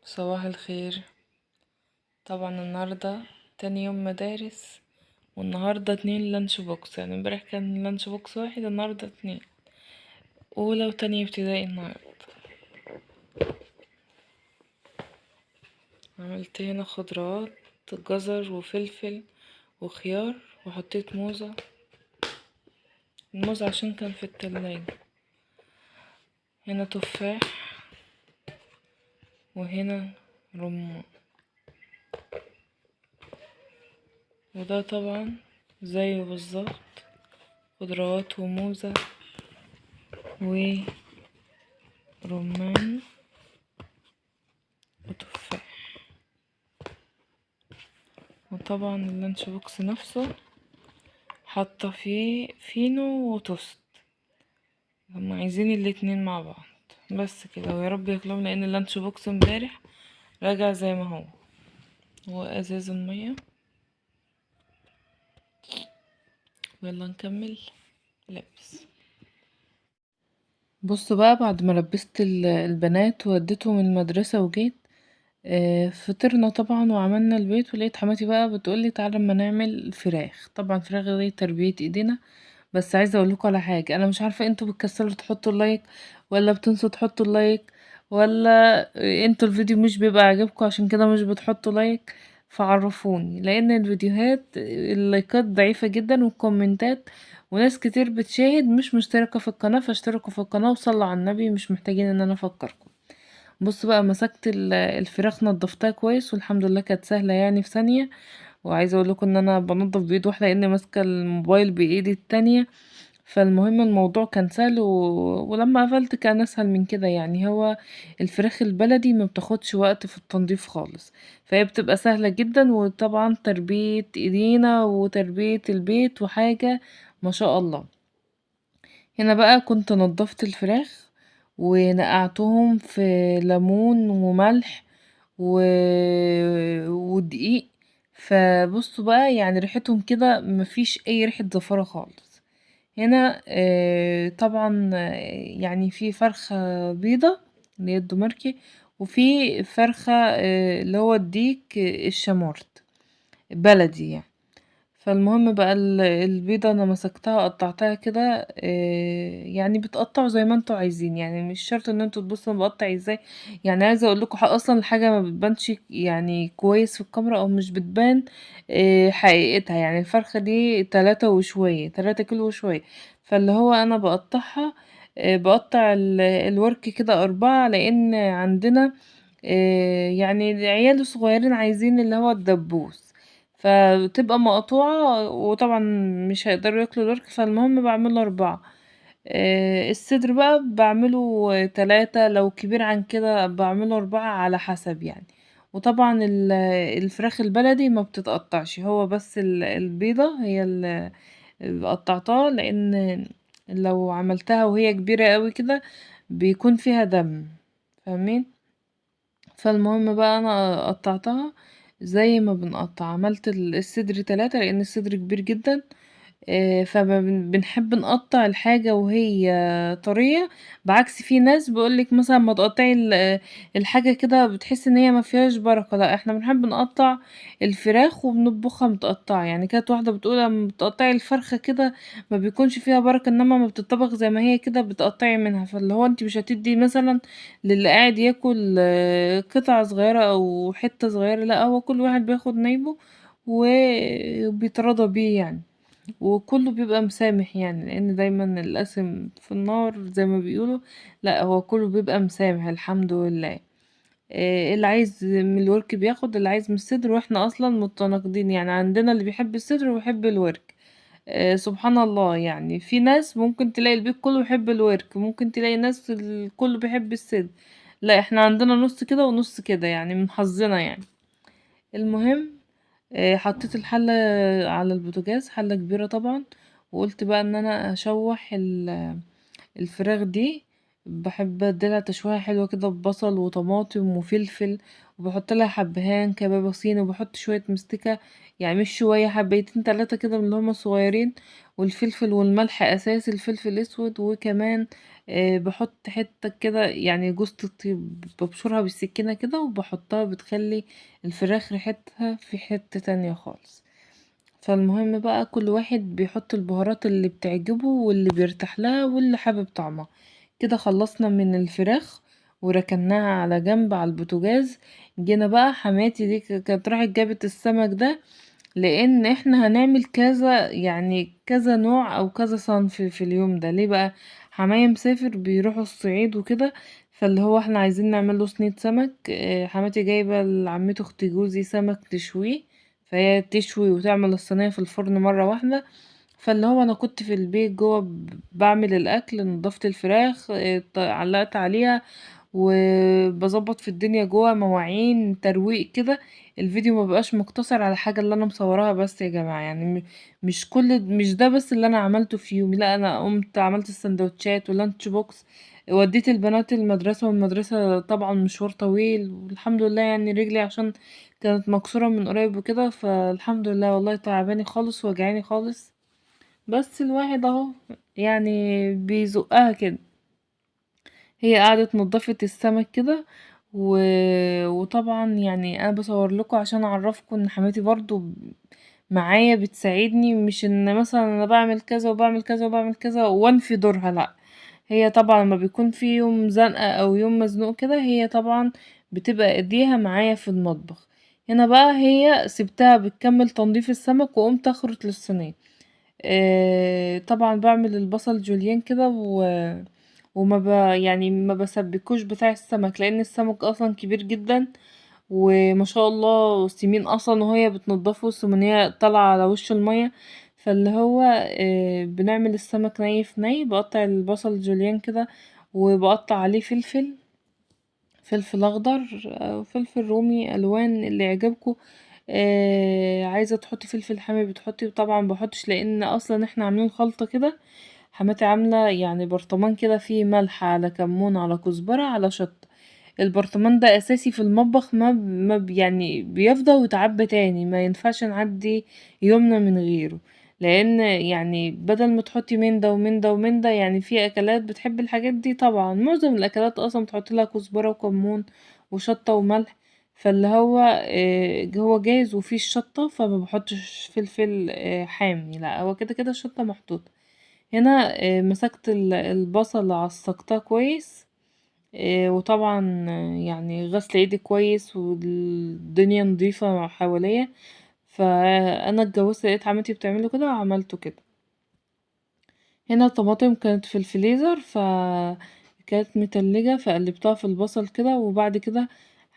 صباح الخير. طبعا النهاردة تاني يوم مدارس، والنهاردة 2 لانش بوكس، يعني امبارح كان لانش بوكس واحد، النهاردة 2، أولى وتانية ابتدائي. النهاردة عملت هنا خضروات، جزر وفلفل وخيار، وحطيت موزة، الموز عشان كان في التلاجة. هنا تفاح، وهنا رمان، وده طبعا زيه بالظبط، خضروات وموزة ورمان وتفاح. وطبعا اللانش بوكس نفسه حاطه فيه فينو وتوست، هم عايزين الاتنين مع بعض بس كده، ويا رب ياكلهم لان اللانش بوكس امبارح راجع زي ما هو. وازاز الميه. ويلا نكمل لبس. بصوا بقى، بعد ما لبست البنات ووديتهم المدرسه وجيت، فطرنا طبعا وعملنا البيت، ولقيت حماتي بقى بتقولي تعالى اما نعمل فراخ. طبعا الفراخ دي تربيه ايدينا، بس عايزه اقول لكم على حاجه، انا مش عارفه انتوا بتكسلوا تحطوا اللايك، ولا بتنسوا تحطوا اللايك، ولا انتوا الفيديو مش بيبقى عاجبكم عشان كده مش بتحطوا لايك. فعرفوني، لان الفيديوهات اللايكات ضعيفه جدا والكومنتات، وناس كتير بتشاهد مش مشتركه في القناه، فاشتركوا في القناه وصلوا على النبي، مش محتاجين ان انا افكركم. بصوا بقى، مسكت الفراخ نضفتها كويس، والحمد لله كانت سهله يعني في ثانيه. وعايزه اقول لكم ان انا بنضف بايد واحده لاني ماسكه الموبايل بايدي التانية. فالمهم الموضوع كان سهل ولما قفلت كان اسهل من كده. يعني هو الفراخ البلدي ما بتاخدش وقت في التنظيف خالص، فهي بتبقى سهلة جدا، وطبعا تربية ايدينا وتربية البيت وحاجة ما شاء الله. هنا بقى كنت نضفت الفراخ ونقعتهم في ليمون وملح و... ودقيق. فبصوا بقى، يعني ريحتهم كده مفيش اي ريحة زفارة خالص. هنا طبعا يعني في فرخة بيضة اللي هي الدمركي، وفي فرخة اللي هو الديك الشمورت بلدي يعني. فالمهم بقى البيضة انا مسكتها قطعتها كده، يعني بتقطعوا زي ما انتوا عايزين، يعني مش شرط ان انتوا تبصوا انا بقطع ازاي. يعني عايزه اقول لكم اصلا الحاجه ما بتبانش يعني كويس في الكاميرا، او مش بتبان حقيقتها. يعني الفرخه دي 3 كيلو وشويه، فاللي هو انا بقطعها، بقطع الورك كده 4، لان عندنا يعني العيال الصغيرين عايزين اللي هو الدبوس، فتبقى مقطوعة، وطبعا مش هيقدروا ياكلوا الورك، فالمهم بعمله 4. الصدر بقى بعمله 3، لو كبير عن كده بعمله 4 على حسب يعني. وطبعا الفراخ البلدي ما بتتقطعش، هو بس البيضة هي اللي قطعتها، لان لو عملتها وهي كبيرة قوي كده بيكون فيها دم، فاهمين؟ فالمهم بقى انا قطعتها زي ما بنقطع. عملت الصدر 3 لان الصدر كبير جدا، فبنحب نقطع الحاجة وهي طرية، بعكس في ناس بيقولك مثلا ما تقطعي الحاجة كده بتحس ان هي ما فيهاش بركة. لا، احنا بنحب نقطع الفراخ وبنطبخها متقطعة. يعني كانت واحدة بتقول لما بتقطعي الفرخة كده ما بيكونش فيها بركة، انما ما بتطبخ زي ما هي كده بتقطعي منها، فاللي هو انت مش هتدي مثلا للي قاعد ياكل قطعة صغيرة او حتة صغيرة، لا هو كل واحد بياخد نايبه وبيتراضى بيه يعني. وكله بيبقى مسامح، يعني لان دايما القسم في النار زي ما بيقولوا. لا، هو كله بيبقى مسامح الحمد لله. اللي عايز من الورك بياخد، اللي عايز من الصدر، واحنا اصلا متناقضين، يعني عندنا اللي بيحب الصدر ويحب الورك. سبحان الله، يعني في ناس ممكن تلاقي البيت كله بيحب الورك، ممكن تلاقي ناس كله بيحب الصدر. لا، احنا عندنا نص كده ونص كده، يعني من حظنا يعني. المهم حطيت الحلة على البوتاجاز، حلة كبيرة طبعا، وقلت بقى ان انا اشوح الفراخ دي. بحب اديلها تشويحة حلوة كده ببصل وطماطم وفلفل، وبحط لها حبهان كباب صيني، وبحط شوية مستكة، يعني مش شوية، حبيتين 3 كده من اللي هما صغيرين، والفلفل والملح اساسي، الفلفل الاسود، وكمان بحط حتة كده يعني جوزة الطيب ببشرها بالسكينة كده وبحطها، بتخلي الفراخ ريحتها في حتة تانية خالص. فالمهم بقى كل واحد بيحط البهارات اللي بتعجبه واللي بيرتاح لها واللي حابب طعمها. كده خلصنا من الفراخ وركناها على جنب على البوتاجاز. جينا بقى حماتي دي كانت راحت جابت السمك ده، لان احنا هنعمل كذا يعني كذا نوع او كذا صنف في اليوم ده. ليه بقى؟ حماية مسافر بيروحوا الصعيد وكده، فاللي هو احنا عايزين نعمل له صينية سمك. حماتي جايبة لعمته اخت جوزي سمك تشويه، فهي تشوي وتعمل الصينية في الفرن مرة واحدة. فاللي هو انا كنت في البيت جوه بعمل الاكل، نضفت الفراخ، علقت عليها وبظبط في الدنيا جوه، مواعين ترويق كده. الفيديو ما بقاش مقتصر على حاجة اللي انا مصوراها بس يا جماعة، يعني مش ده بس اللي انا عملته في يومي، لا انا قمت عملت السندوتشات واللانش بوكس، وديت البنات المدرسة، والمدرسة طبعا مشوار طويل، والحمد لله يعني رجلي عشان كانت مكسورة من قريب وكده، فالحمد لله والله تعباني خالص وجعاني خالص. بس الواحد اهو يعني بيزقها كده. هي قعدت نضفت السمك كده و... وطبعا يعني انا بصور لكم عشان اعرفكم ان حماتي برضو معايا بتساعدني، مش ان مثلا انا بعمل كذا وبعمل كذا وبعمل كذا وانفي دورها، لا. هي طبعا لما بيكون في يوم زنقة او يوم مزنوق كده، هي طبعا بتبقى ايديها معايا في المطبخ. هنا بقى هي سبتها بتكمل تنظيف السمك وقمت اخرط للصينية. طبعا بعمل البصل جوليان كده وما يعني ما بسبكوش بتاع السمك، لان السمك اصلا كبير جدا وما شاء الله سمين اصلا، وهي بتنضفه سمنية طالعة على وش المية. فاللي هو بنعمل السمك ني في ني، بقطع البصل جوليان كده وبقطع عليه فلفل اخضر او فلفل رومي، الوان اللي يعجبكم. عايزه تحطي فلفل حامي بتحطي، طبعا بحطش لان اصلا احنا عاملين خلطه كده. حماتي عامله يعني برطمان كده فيه ملح على كمون على كزبره على شطه. البرطمان ده اساسي في المطبخ، يعني بيفضى ويتعبى تاني، ما ينفعش نعدي يومنا من غيره. لان يعني بدل ما تحطي من ده ومن ده ومن ده، يعني في اكلات بتحب الحاجات دي، طبعا معظم الاكلات اصلا بتحط لها كزبره وكمون وشطه وملح. فاللي هو هو جاهز وفيه الشطه، فما بحطش فلفل حامي، لا هو كده كده الشطه محطوطه. هنا مسكت البصل عصقتها كويس، وطبعا يعني غسل ايدي كويس والدنيا نظيفة حواليا. فانا اتجوزت لقيت عمتي بتعمله كده وعملته كده. هنا الطماطم كانت في الفريزر كانت متلجة، فقلبتها في البصل كده، وبعد كده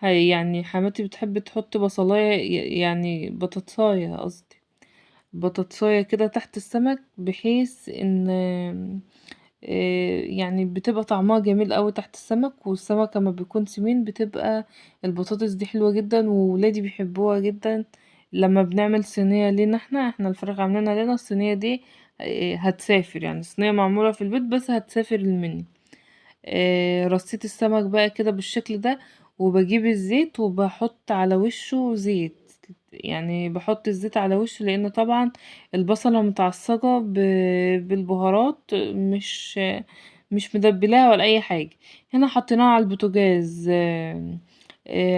يعني حماتي بتحب تحط بصلاية، يعني بطاطساية قصدي، بطاطساية كده تحت السمك، بحيث ان يعني بتبقى طعمها جميل قوي تحت السمك. والسمك لما بيكون سمين بتبقى البطاطس دي حلوة جدا، وولادي بيحبوها جدا. لما بنعمل صينية لينا احنا الفراخ عاملينها لنا، الصينية دي هتسافر، يعني صينية معمولة في البيت بس هتسافر المني. رصيت السمك بقى كده بالشكل ده، وبجيب الزيت وبحط على وشه زيت، يعني بحط الزيت على وشه، لان طبعا البصلة متعصجة بالبهارات، مش مدبلاها ولا اي حاجة. هنا حطيناها على البوتاجاز،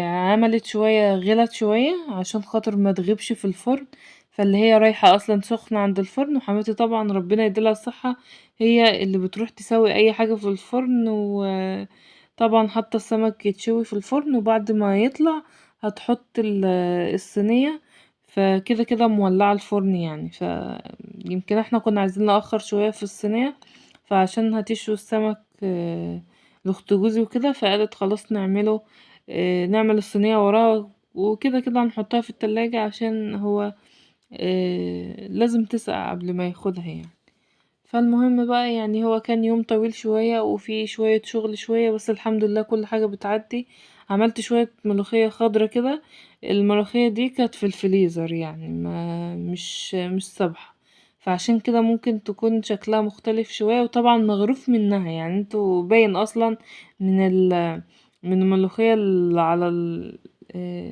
عملت شوية غلت شوية عشان خاطر ما تغيبش في الفرن. فاللي هي رايحة اصلا سخنة عند الفرن، وحماتي طبعا ربنا يديلها الصحة هي اللي بتروح تسوي اي حاجة في الفرن. وطبعا حاطة السمك يتشوي في الفرن، وبعد ما يطلع هتحط الصينية. فكده كده مولعة الفرن يعني، فيمكن احنا كنا عايزين نأخر شوية في الصينية، فعشان هتشوي السمك لاخت جوزي وكده، فقالت خلاص نعمله، نعمل الصينية وراه، وكده كده هنحطها في التلاجة عشان هو لازم تسقع قبل ما ياخدها يعني. فالمهم بقى يعني هو كان يوم طويل شوية وفي شوية شغل شوية، بس الحمد لله كل حاجة بتعدي. عملت شوية ملوخية خضرة كده. الملوخية دي كانت في الفريزر، يعني ما مش صبحة، فعشان كده ممكن تكون شكلها مختلف شوية، وطبعا مغروف منها، يعني انتوا باين اصلا من من الملوخية اللي على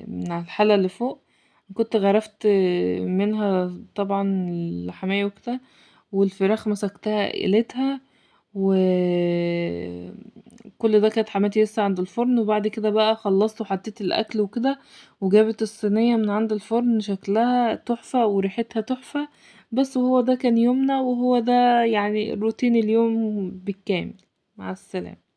من على الحلة اللي فوق. كنت غرفت منها طبعا لحماية وكده، والفراخ مسكتها قليتها كل ده كانت حماتي لسه عند الفرن، وبعد كده بقى خلصت وحطيت الاكل وكده، وجابت الصينية من عند الفرن شكلها تحفة وريحتها تحفة. بس وهو ده كان يومنا، وهو ده يعني روتين اليوم بالكامل. مع السلامة.